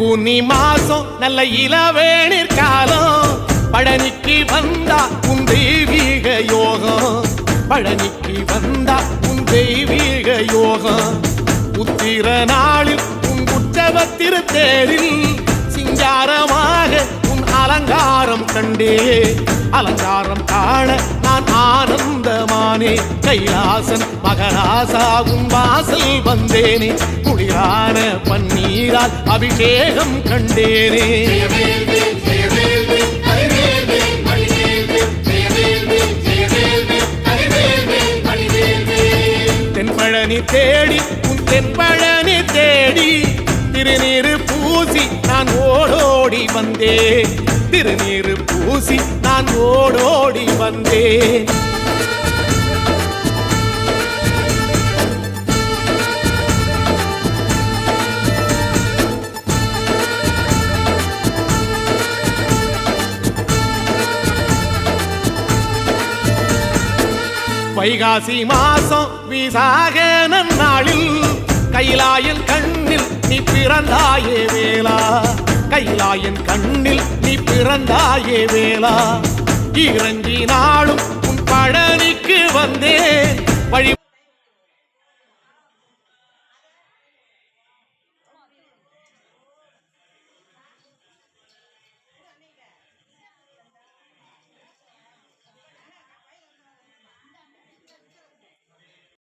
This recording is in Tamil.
பூனி மாசம் நல்ல இளவேணிற் காலம் பழனிக்கு வந்தா உன் தெய்வீக யோகம் பழனிக்கு வந்தா உன் தெய்வீக யோகம் உத்திர நாளில் உன் உற்சவ தேரில் சிங்காரமாக உன் அலங்காரம் கண்டே அலங்காரம் காண நான் ஆனந்தமானே கைலாசன் மகராசா உன் வாசல் வந்தேனே குளிரான பன்னீரால் அபிஷேகம் கண்டேனே தென்பழனி தேடி உன் தென்பழனி தேடி திருநீரு பூசி நான் ஓடோடி வந்தேன் திருநீரு பூசி நான் ஓடோடி வந்தேன் வைகாசி மாசம் விசாக நன்னாளில் கைலாயன் கண்ணில் நீ பிறந்தாயே வேளா கைலாயன் கண்ணில் நீ பிறந்தாயே வேளா இறங்கி நாளும் உன் பழனிக்கு வந்தேன் வழி